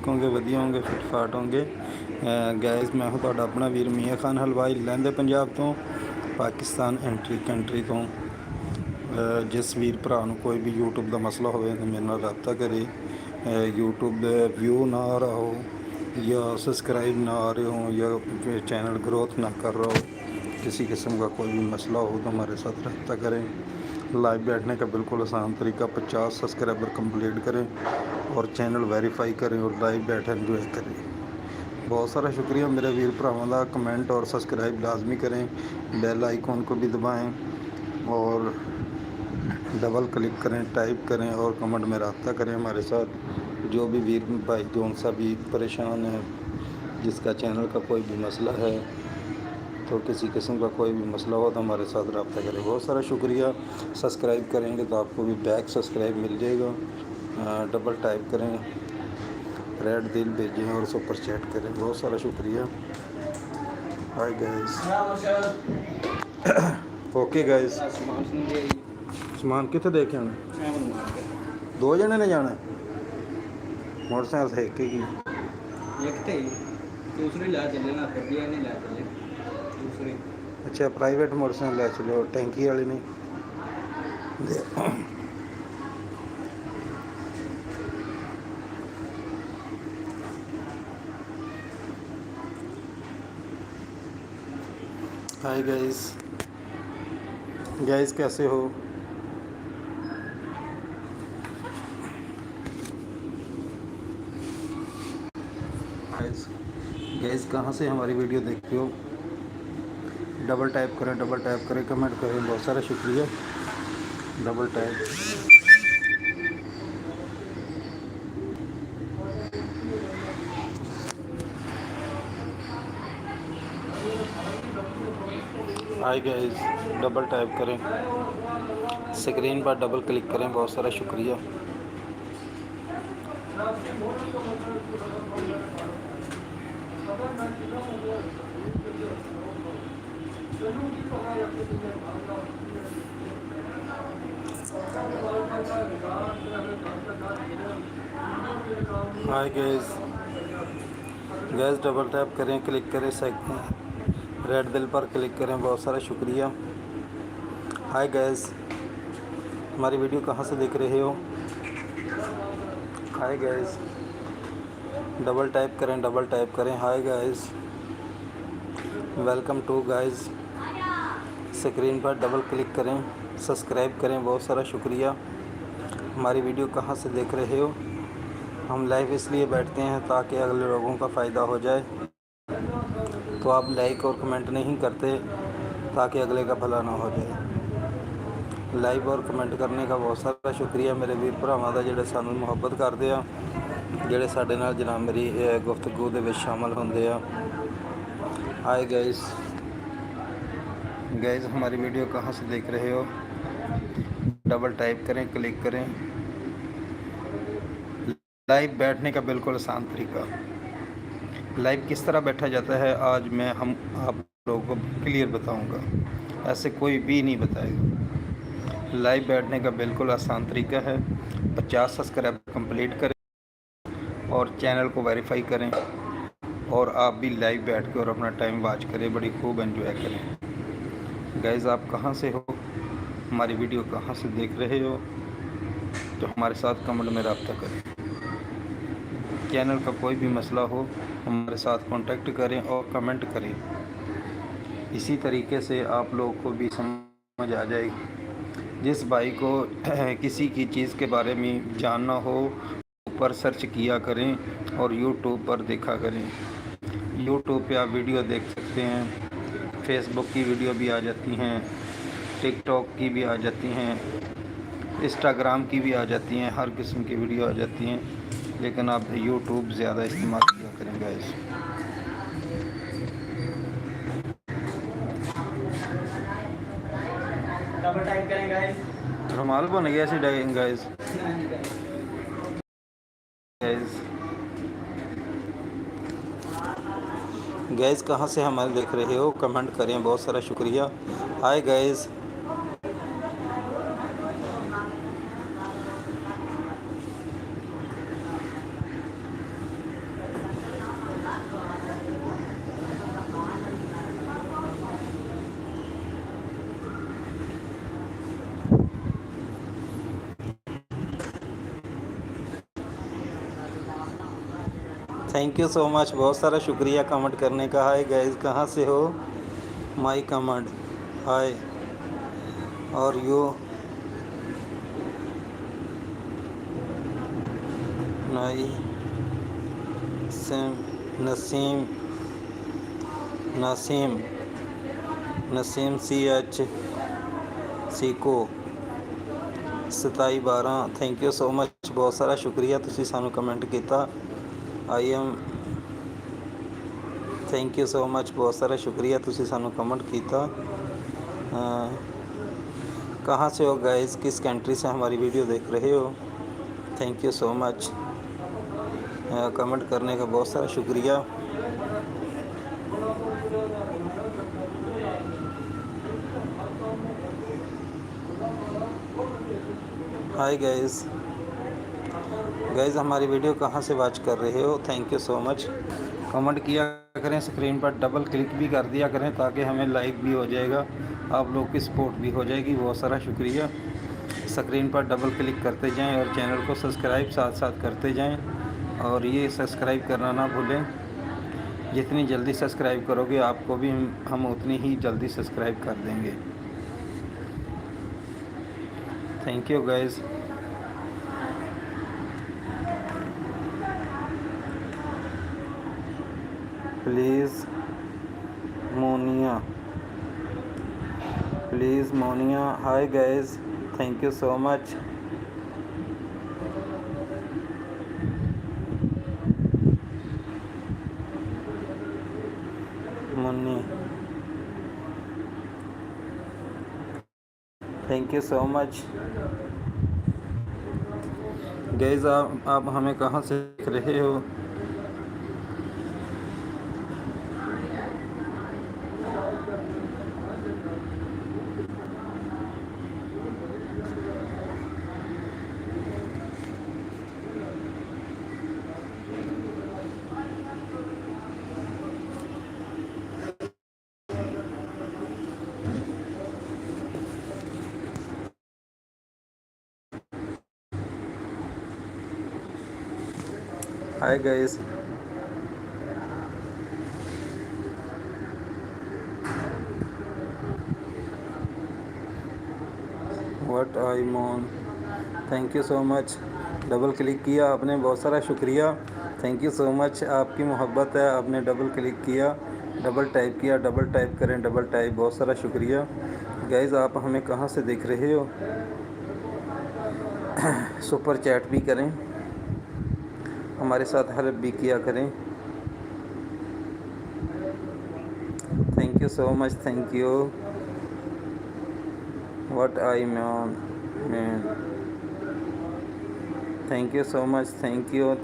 होंगे, वधिया होंगे, फिट फाट होंगे। गैस मैं हूँ तुहाडा अपना वीर मियाँ खान हलवाई, लहंदे पंजाब तो, पाकिस्तान एंट्री कंट्री तो। जिस वीर भरा नूं कोई भी यूट्यूब का मसला होवे तो मेरे नाल रबता करे। यूट्यूब दे व्यू ना आ रहा हो, या सब्सक्राइब ना आ रहे हो, या चैनल ग्रोथ ना कर रहा हो, किसी किस्म का कोई भी मसला हो तो हमारे साथ रब्ता करें। लाइव बैठने का बिल्कुल आसान तरीका, 50 सब्सक्राइबर कंप्लीट करें और चैनल वेरीफाई करें और लाइव बैठ एंजॉय करें। बहुत सारा शुक्रिया मेरे वीर भरावां दा। कमेंट और सब्सक्राइब लाजमी करें, बेल आइकॉन को भी दबाएं और डबल क्लिक करें, टाइप करें और कमेंट में रब्ता करें हमारे साथ। जो भी वीर भाई जौन सा भी परेशान है, जिसका चैनल का कोई भी मसला है, तो किसी किस्म का कोई भी मसला हो तो हमारे साथ रब्ता करें। बहुत सारा शुक्रिया। सब्सक्राइब करेंगे तो आपको भी बैक सब्सक्राइब मिल जाएगा। डबल टाइप करें, रेड दिल भेजें और सुपर चैट करें। बहुत सारा शुक्रिया। Hi guys. Okay guys. समान कितने देखे आना? 2 जने ने जाना? मोटरसाइकिल से एक ही एक थे, दूसरी ला चले ना, फिर भी नहीं ला चले दूसरी। अच्छा, प्राइवेट मोटरसाइकिल ले चलो, टैंकी वाली नहीं। Hi guys. गाइस कैसे हो? गाइस गाइस कहाँ से हमारी वीडियो देखते हो? डबल टाइप करें, डबल टाइप करें, कमेंट करें। बहुत सारा शुक्रिया। Double type. Hi guys, double type करें, स्क्रीन पर डबल क्लिक करें। बहुत सारा शुक्रिया। Hi guys. Gas double tap करें, क्लिक करें, रेड दिल पर क्लिक करें। बहुत सारा शुक्रिया। हाय गैस, हमारी वीडियो कहाँ से देख रहे हो? हाय गैस, डबल टाइप करें, डबल टाइप करें। Hi guys, welcome to guys. Screen पर डबल क्लिक करें, सब्सक्राइब करें। बहुत सारा शुक्रिया। हमारी वीडियो कहाँ से देख रहे हो? हम लाइव इसलिए बैठते हैं ताकि अगले लोगों का फ़ायदा हो जाए, तो आप लाइक और कमेंट नहीं करते ताकि अगले का भला ना हो जाए। लाइव और कमेंट करने का बहुत सारा शुक्रिया मेरे वीर भरावां दा, ਜਿਹੜੇ ਸਾਨੂੰ ਮੁਹੱਬਤ ਕਰਦੇ ਆ, ਜਿਹੜੇ ਸਾਡੇ ਨਾਲ जनाब मेरी गुफ्तगू ਦੇ ਵਿੱਚ शामिल ਹੁੰਦੇ ਆ। Hi guys. गाइस हमारी वीडियो कहाँ से देख रहे हो? डबल टाइप करें, क्लिक करें। लाइव बैठने का बिल्कुल आसान तरीका। लाइव किस तरह बैठा जाता है आज मैं आप लोगों को क्लियर बताऊंगा, ऐसे कोई भी नहीं बताएगा। लाइव बैठने का बिल्कुल आसान तरीका है। 50 सब्सक्राइबर कंप्लीट करें और चैनल को वेरीफाई करें, और आप भी लाइव बैठ कर और अपना टाइम वाच करें, बड़ी खूब एंजॉय करें। गाइस आप कहाँ से हो, हमारी वीडियो कहाँ से देख रहे हो, तो हमारे साथ कमेंट में रब्ता करें। चैनल का कोई भी मसला हो हमारे साथ कांटेक्ट करें और कमेंट करें। इसी तरीके से आप लोग को भी समझ आ जाएगी। जिस भाई को किसी की चीज़ के बारे में जानना हो, ऊपर सर्च किया करें और यूट्यूब पर देखा करें। यूट्यूब पे आप वीडियो देख सकते हैं, फेसबुक की वीडियो भी आ जाती हैं, टिकटॉक की भी आ जाती हैं, इंस्टाग्राम की भी आ जाती हैं, हर किस्म की वीडियो आ जाती हैं, लेकिन आप यूट्यूब ज़्यादा इस्तेमाल किया करें गाइस। डबल टाइप करें गाइस। रुमाल बन गया सी डाइंग गाइस। गैस कहाँ से हमारे देख रहे हो, कमेंट करें। बहुत सारा शुक्रिया। Hi guys. Thank you so much, बहुत सारा शुक्रिया कमेंट करने का। हाय गाइस, कहाँ से हो? माई कमेंट हाय और यू नाई SIM Naseem Naseem Naseem CH Seiko 2712। Thank you so much, बहुत सारा शुक्रिया, ਤੁਸੀਂ ਸਾਨੂੰ ਕਮੈਂਟ ਕੀਤਾ। I am thank you so much, बहुत सारा शुक्रिया, ਤੁਸੀਂ ਸਾਨੂੰ कमेंट किया। कहाँ से हो गाइस, किस कंट्री से हमारी वीडियो देख रहे हो? Thank you so much, comment करने का बहुत सारा शुक्रिया। हाय गाइस, हमारी वीडियो कहाँ से वॉच कर रहे हो? Thank you so much, comment किया करें, स्क्रीन पर डबल क्लिक भी कर दिया करें ताकि हमें लाइक भी हो जाएगा, आप लोग की सपोर्ट भी हो जाएगी। बहुत सारा शुक्रिया। स्क्रीन पर डबल क्लिक करते जाएं और चैनल को सब्सक्राइब साथ साथ करते जाएं, और ये सब्सक्राइब करना ना भूलें। जितनी जल्दी सब्सक्राइब करोगे आपको भी हम उतनी ही जल्दी सब्सक्राइब कर देंगे। Thank you guys. Please Moniya hi guys, thank you so much. Munni thank you so much. Guys आप हमें कहाँ से देख रहे हो? हाय गाइस, व्हाट आई मॉन, thank you so much, double click किया आपने, बहुत सारा शुक्रिया। थैंक यू सो मच, आपकी मोहब्बत है, आपने डबल क्लिक किया, डबल टाइप किया, डबल टाइप करें, डबल टाइप, बहुत सारा शुक्रिया। गाइस आप हमें कहाँ से देख रहे हो? सुपर चैट भी करें, हमारे साथ हेल्प भी किया करें। Thank you so much, thank you. What I man, thank you so much, thank you.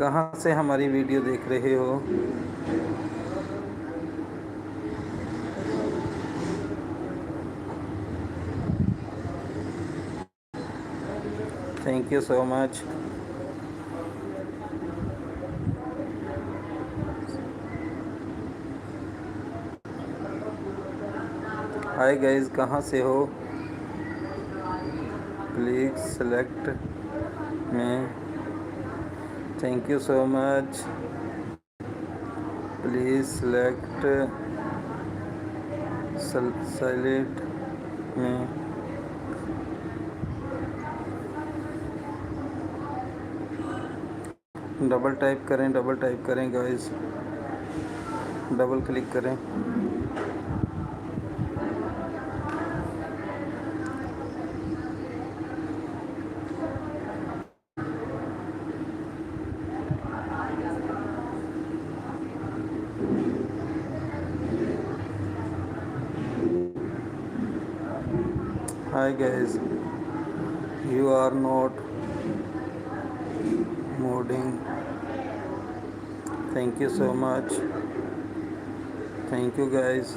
कहाँ से हमारी वीडियो देख रहे हो? Thank you so much. Hi guys, कहाँ से हो? प्लीज़ सेलेक्ट में, thank you so much. Please select में, डबल टाइप करें गाइस, डबल क्लिक करें। Hi guys, you are not modding, thank you so much, thank you guys.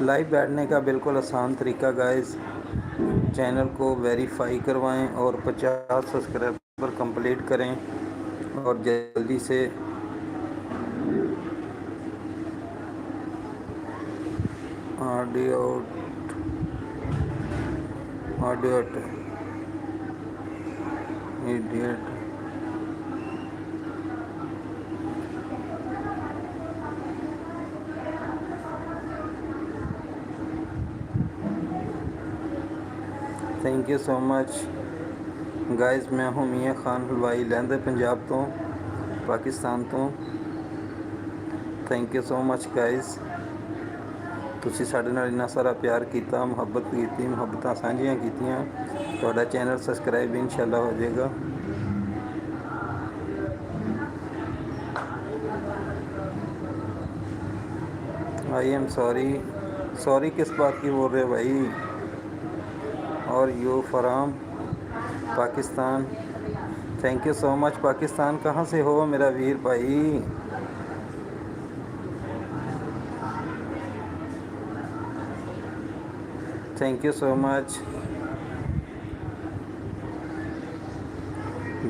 Live बैठने का बिल्कुल आसान तरीका गाइस, चैनल को वेरीफाई करवाएं और 50 सब्सक्राइबर कंप्लीट करें और जल्दी से audio idiot. Thank you so much guys. मैं हूँ मियाँ खान हलवाई लहंदे पंजाब तो पाकिस्तान तो। Thank you so much guys. ਤੁਸੀਂ ਸਾਡੇ ਨਾਲ ਇੰਨਾ ਸਾਰਾ ਪਿਆਰ ਕੀਤਾ, ਮੁਹੱਬਤ ਕੀਤੀ, ਮੁਹੱਬਤਾਂ ਸਾਂਝੀਆਂ ਕੀਤੀਆਂ। ਤੁਹਾਡਾ ਚੈਨਲ ਸਬਸਕ੍ਰਾਈਬ ਇਨਸ਼ਾਅੱਲਾ ਹੋ ਜਾਏਗਾ। आई एम सॉरी किस बात की बोल रहे हो भाई। और you from Pakistan. Thank you so much. Pakistan कहाँ से हो मेरा वीर भाई। थैंक यू सो मच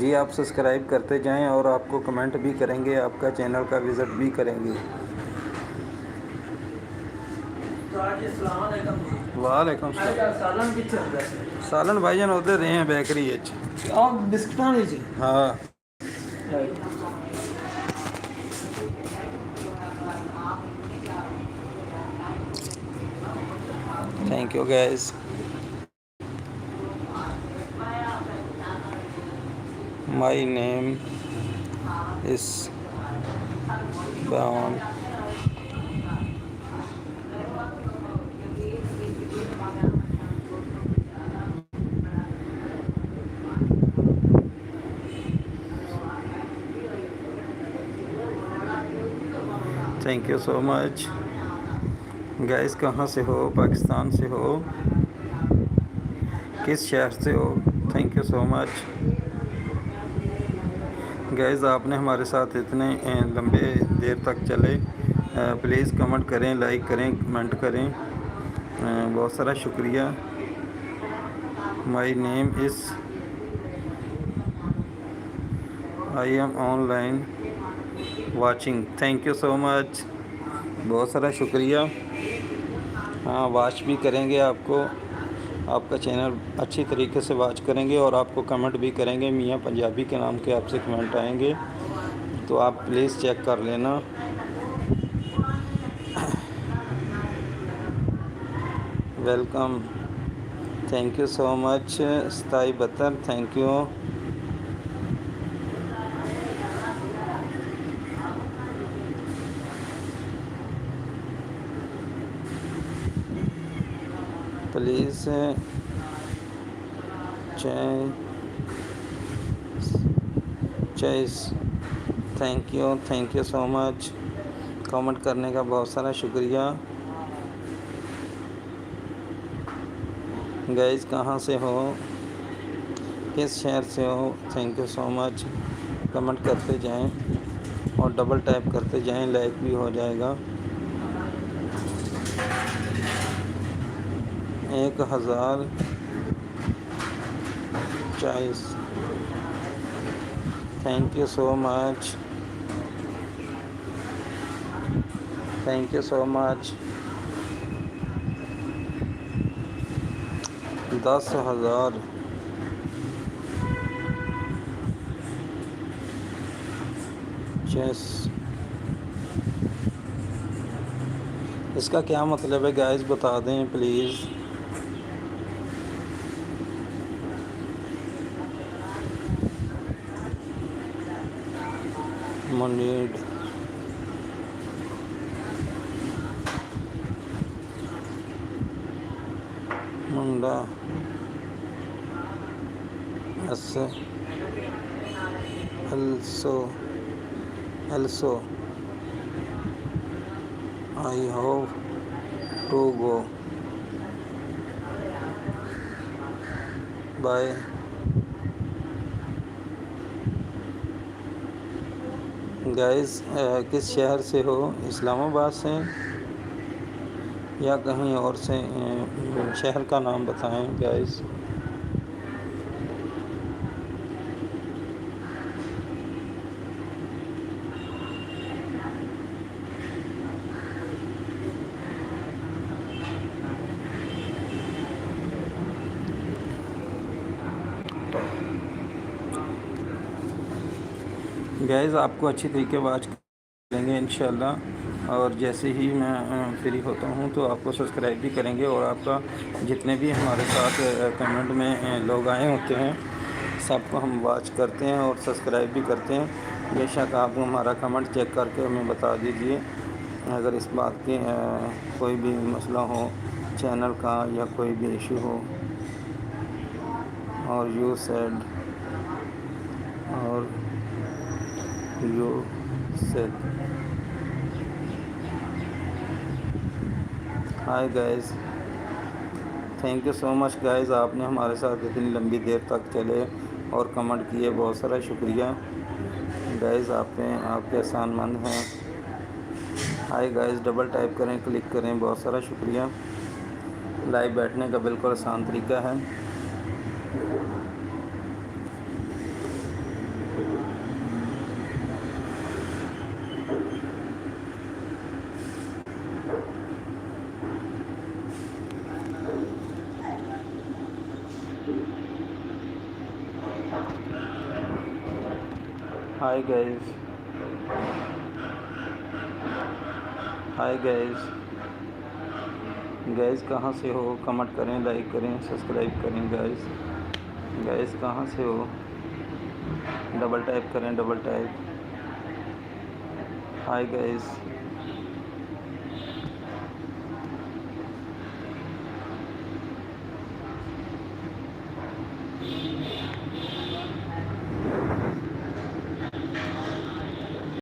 जी। आप सब्सक्राइब करते जाएं और आपको कमेंट भी करेंगे, आपका चैनल का विज़िट भी करेंगे। वालेकुम सालन कितने होता है? सालन भाईजान उधर रहे हैं बेकरी आप बिस्किटां लीजिए। हाँ। Thank you guys. My name इस बावन। Thank you so much guys. कहाँ से हो? पाकिस्तान से हो? किस शहर से हो? Thank you so much guys. आपने हमारे साथ इतने लंबे देर तक चले। प्लीज़ कमेंट करें, लाइक करें, कमेंट करें। बहुत सारा शुक्रिया। My name is I am online watching. Thank you so much. बहुत सारा शुक्रिया। हाँ, वॉच भी करेंगे, आपको आपका चैनल अच्छी तरीके से वॉच करेंगे और आपको कमेंट भी करेंगे। मियाँ पंजाबी के नाम के आपसे कमेंट आएंगे, तो आप प्लीज़ चेक कर लेना। Welcome. Thank you so much 2772। Thank you. Please choice. Thank you so much. Comment करने का बहुत सारा शुक्रिया गाइस। कहाँ से हो? किस शहर से हो? Thank you so much. Comment करते जाएं और डबल टैप करते जाएं, लाइक भी हो जाएगा। 1000 choice. Thank you so much. Thank you so much. 10,000 chess. इसका क्या मतलब है गाइस, बता दें प्लीज़। मुनीड मुंडा ऐसे also I have to go. Bye. Guys, किस शहर से हो? इस्लामाबाद से या कहीं और से? शहर का नाम बताएं गाइस। गाइस आपको अच्छी तरीके वाच करेंगे इंशाल्लाह। और जैसे ही मैं फ्री होता हूँ तो आपको सब्सक्राइब भी करेंगे, और आपका जितने भी हमारे साथ कमेंट में लोग आए होते हैं सबको हम वाच करते हैं और सब्सक्राइब भी करते हैं। बेशक आप हमारा कमेंट चेक करके हमें बता दीजिए अगर इस बात की कोई भी मसला हो चैनल का या कोई भी इशू हो। और यू सेड और you said hi guys, thank you so much guys, आपने हमारे साथ इतनी लंबी देर तक चले और कमेंट किए, बहुत सारा शुक्रिया गाइस। आपके एहसानमंद हैं। हाय गाइस, डबल टाइप करें, क्लिक करें, बहुत सारा शुक्रिया। लाइव बैठने का बिल्कुल आसान तरीका है। Hi guys, hi guys, guys कहाँ से हो? कमेंट करें, लाइक करें, सब्सक्राइब करें गाइस। गाइस कहाँ से हो? डबल टाइप करें, डबल टाइप। Hi guys.